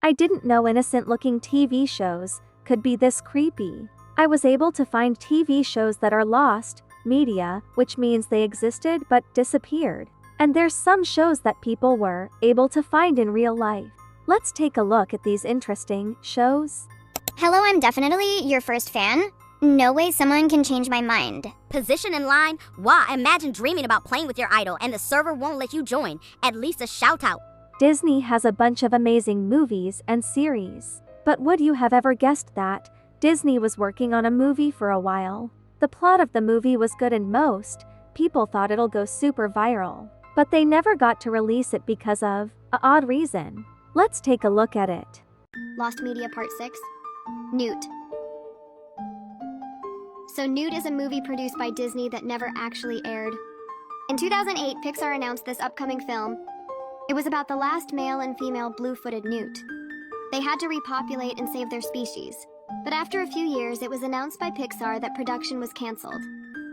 I didn't know innocent-looking TV shows could be this creepy. I was able to find TV shows that are lost media, which means they existed but disappeared. And there's some shows that people were able to find in real life. Let's take a look at these interesting shows. Hello, I'm definitely your first fan. No way someone can change my mind. Position in line? Wow, imagine dreaming about playing with your idol and the server won't let you join. At least a shout out. Disney has a bunch of amazing movies and series. But would you have ever guessed that Disney was working on a movie for a while? The plot of the movie was good and most people thought it'll go super viral. But they never got to release it because of an odd reason. Let's take a look at it. Lost Media Part 6. 𝗫𝗏. So 𝗫𝗏 is a movie produced by Disney that never actually aired. In 2008, Pixar announced this upcoming film. It was about the last male and female blue-footed newt. They had to repopulate and save their species. But after a few years, it was announced by Pixar that production was canceled.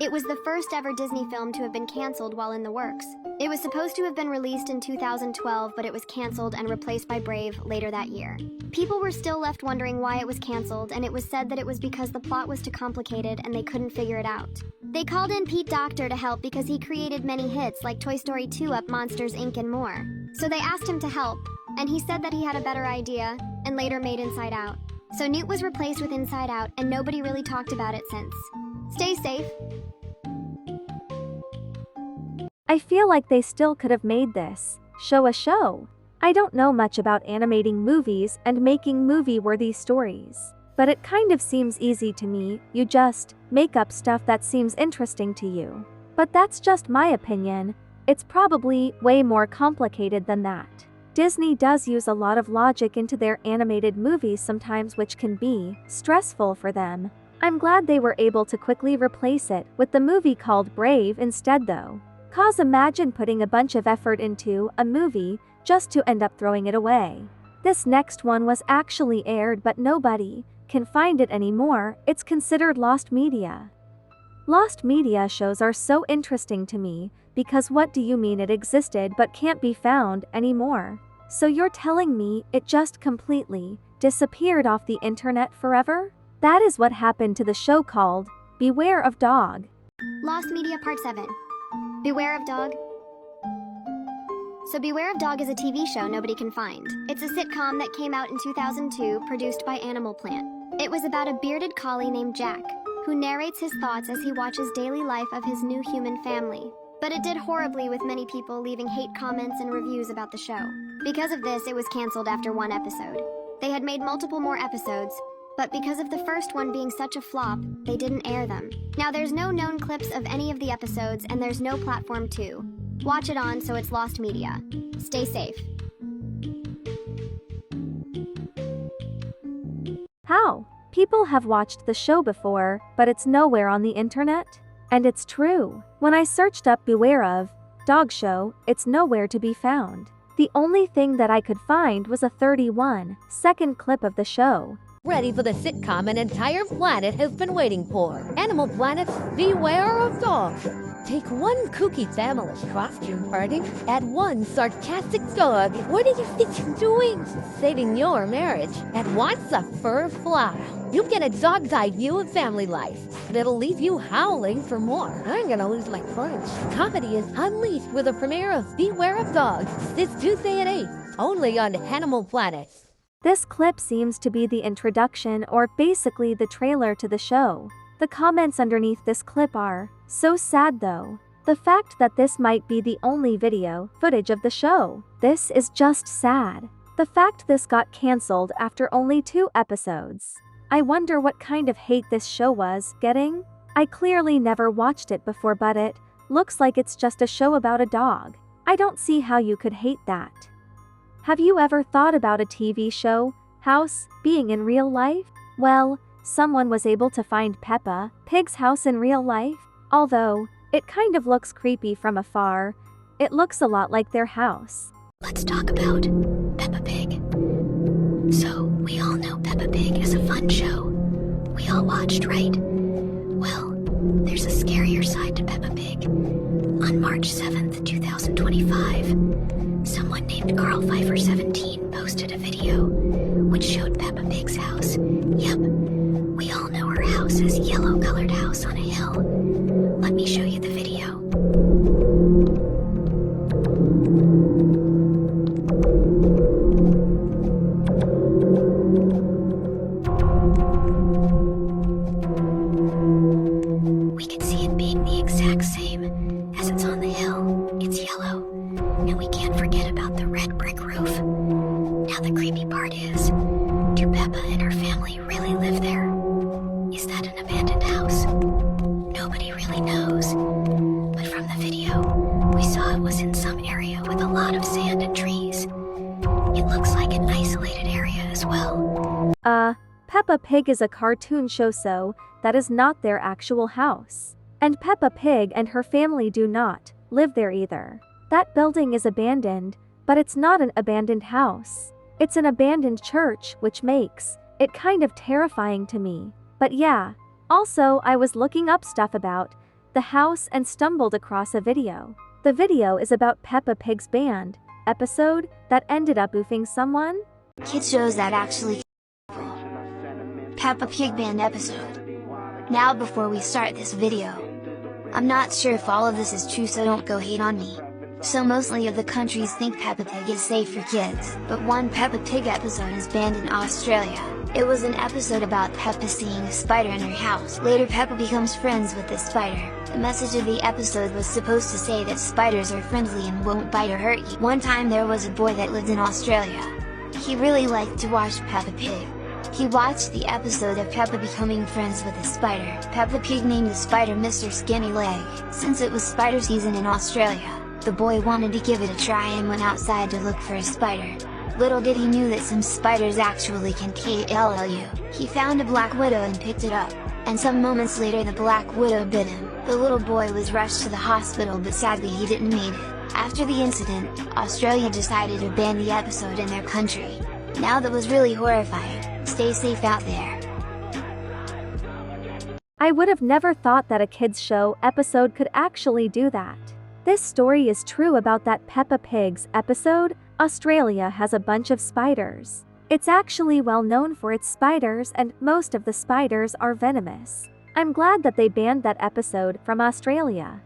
It was the first ever Disney film to have been canceled while in the works. It was supposed to have been released in 2012, but it was canceled and replaced by Brave later that year. People were still left wondering why it was canceled, and it was said that it was because the plot was too complicated and they couldn't figure it out. They called in Pete Docter to help because he created many hits like Toy Story 2 Up, Monsters, Inc. and more. So they asked him to help, and he said that he had a better idea, and later made Inside Out. So 𝗫𝗏 was replaced with Inside Out, and nobody really talked about it since. Stay safe. I feel like they still could have made this show a show. I don't know much about animating movies and making movie-worthy stories, but it kind of seems easy to me. You just make up stuff that seems interesting to you. But that's just my opinion. It's probably way more complicated than that. Disney does use a lot of logic into their animated movies sometimes, which can be stressful for them. I'm glad they were able to quickly replace it with the movie called Brave instead though. 'Cause imagine putting a bunch of effort into a movie just to end up throwing it away. This next one was actually aired but nobody can find it anymore. It's considered lost media. Lost media shows are so interesting to me because what do you mean it existed but can't be found anymore? So you're telling me it just completely disappeared off the internet forever? That is what happened to the show called Beware of Dog. Lost Media Part 7. Beware of Dog. So Beware of Dog is a TV show nobody can find. It's a sitcom that came out in 2002, produced by Animal Plant. It was about a bearded collie named Jack, who narrates his thoughts as he watches daily life of his new human family. But it did horribly with many people leaving hate comments and reviews about the show. Because of this, it was canceled after one episode. They had made multiple more episodes, but because of the first one being such a flop, they didn't air them. Now there's no known clips of any of the episodes and there's no platform to watch it on, so it's lost media. Stay safe. How? People have watched the show before, but it's nowhere on the internet? And it's true. When I searched up Beware of Dog show, it's nowhere to be found. The only thing that I could find was a 31-second clip of the show. Ready for the sitcom an entire planet has been waiting for. Animal Planet's Beware of Dog. Take one kooky family costume party, add one sarcastic dog. What do you think you're doing? Saving your marriage. And wants a fur fly. You get a dog's eye view of family life, but it'll leave you howling for more. I'm gonna lose my French. Comedy is unleashed with a premiere of Beware of Dog this Tuesday at 8, only on Animal Planet. This clip seems to be the introduction or basically the trailer to the show. The comments underneath this clip are so sad though. The fact that this might be the only video footage of the show. This is just sad. The fact this got cancelled after only 2 episodes. I wonder what kind of hate this show was getting. I clearly never watched it before, but it looks like it's just a show about a dog. I don't see how you could hate that. Have you ever thought about a TV show house being in real life? Well, someone was able to find Peppa Pig's house in real life. Although, it kind of looks creepy from afar. It looks a lot like their house. Let's talk about Peppa Pig. So, we all know Peppa Pig is a fun show. We all watched, right? Well, there's a scarier side to Peppa Pig. On March 7th, 2025, someone named 𝗀𝗏𝗆𝗃𝗃17 posted a video which showed Peppa Pig's house. Yep, we all know her house as a yellow-colored house on a hill. Let me show you the video. We can see it being the exact same as it's on the hill. It's yellow, and we can't forget about the red brick roof. Now the creepy part is, do Peppa and her family really live there? Is that an abandoned house? Nobody really knows. But from the video, we saw it was in some area with a lot of sand and trees. It looks like an isolated area as well. Peppa Pig is a cartoon show, so that is not their actual house. And Peppa Pig and her family do not live there either. That building is abandoned, but it's not an abandoned house. It's an abandoned church, which makes it kind of terrifying to me. But yeah, also I was looking up stuff about the house and stumbled across a video. The video is about Peppa Pig's band episode that ended up oofing someone. Kids shows that actually Peppa Pig Ban episode. Now before we start this video, I'm not sure if all of this is true, so don't go hate on me. So mostly of the countries think Peppa Pig is safe for kids, but one Peppa Pig episode is banned in Australia. It was an episode about Peppa seeing a spider in her house. Later Peppa becomes friends with this spider. The message of the episode was supposed to say that spiders are friendly and won't bite or hurt you. One time there was a boy that lived in Australia. He really liked to watch Peppa Pig. He watched the episode of Peppa becoming friends with a spider. Peppa Pig named the spider Mr. Skinny Leg. Since it was spider season in Australia, the boy wanted to give it a try and went outside to look for a spider. Little did he knew that some spiders actually can kill you. He found a black widow and picked it up, and some moments later the black widow bit him. The little boy was rushed to the hospital, but sadly he didn't make it. After the incident, Australia decided to ban the episode in their country. Now that was really horrifying. Stay safe out there. I would have never thought that a kids show episode could actually do that. This story is true about that Peppa Pig's episode. Australia has a bunch of spiders. It's actually well known for its spiders, and most of the spiders are venomous. I'm glad that they banned that episode from Australia.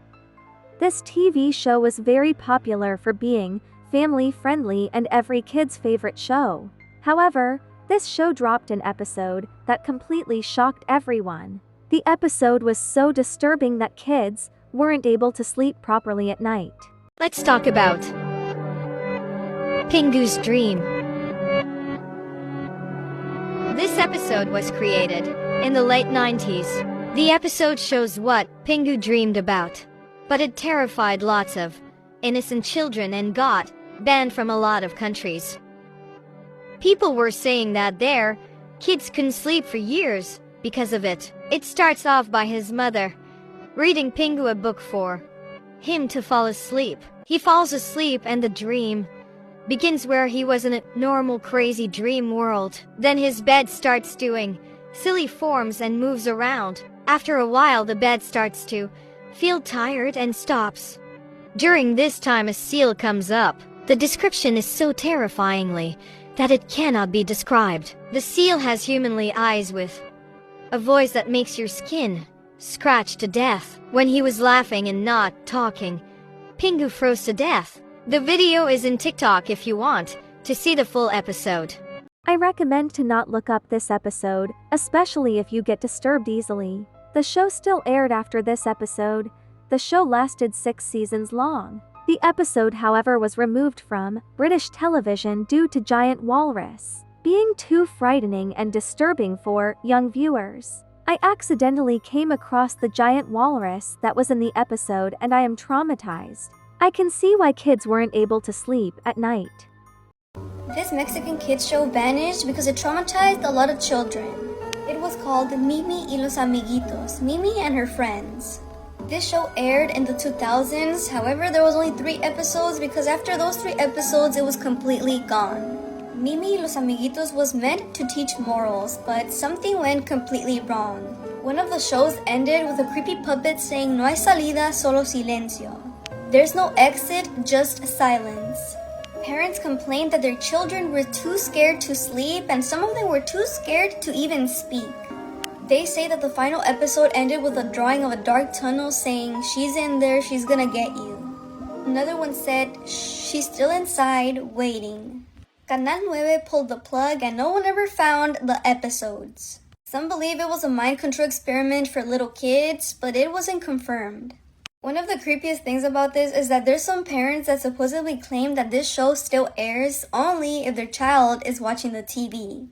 This TV show was very popular for being family-friendly and every kid's favorite show. However, this show dropped an episode that completely shocked everyone. The episode was so disturbing that kids weren't able to sleep properly at night. Let's talk about Pingus Dream. This episode was created in the late 90s. The episode shows what Pingu dreamed about, but it terrified lots of innocent children and got banned from a lot of countries. People were saying that their kids couldn't sleep for years because of it. It starts off by his mother reading Pingu a book for him to fall asleep. He falls asleep and the dream begins where he was in a normal crazy dream world. Then his bed starts doing silly forms and moves around. After a while the bed starts to feel tired and stops. During this time a seal comes up. The description is so terrifyingly that it cannot be described. The seal has humanly eyes with a voice that makes your skin scratch to death. When he was laughing and not talking, Pingu froze to death. The video is in TikTok if you want to see the full episode. I recommend to not look up this episode, especially if you get disturbed easily. The show still aired after this episode. The show lasted 6 seasons long. The episode, however, was removed from British television due to giant walrus being too frightening and disturbing for young viewers. I accidentally came across the giant walrus that was in the episode and I am traumatized. I can see why kids weren't able to sleep at night. This Mexican kids show vanished because it traumatized a lot of children. It was called 𝗵𝗵𝗆 y los amiguitos, Mimi and her friends. This show aired in the 2000s, however there was only 3 episodes because after those 3 episodes it was completely gone. 𝗵𝗵𝗆 y los amiguitos was meant to teach morals, but something went completely wrong. One of the shows ended with a creepy puppet saying "No hay salida, solo silencio." There's no exit, just silence. Parents complained that their children were too scared to sleep and some of them were too scared to even speak. They say that the final episode ended with a drawing of a dark tunnel saying, "She's in there, she's gonna get you." Another one said, "She's still inside, waiting." Canal 9 pulled the plug and no one ever found the episodes. Some believe it was a mind control experiment for little kids, but it wasn't confirmed. One of the creepiest things about this is that there's some parents that supposedly claim that this show still airs only if their child is watching the TV.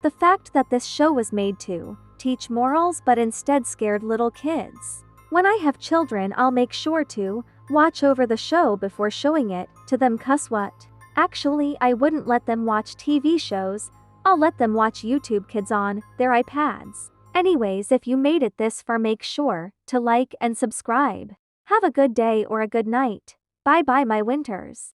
The fact that this show was made to teach morals but instead scared little kids. When I have children, I'll make sure to watch over the show before showing it to them. Cuss what? Actually, I wouldn't let them watch TV shows. I'll let them watch YouTube Kids on their iPads. Anyways, if you made it this far, make sure to like and subscribe. Have a good day or a good night. Bye bye, my winters.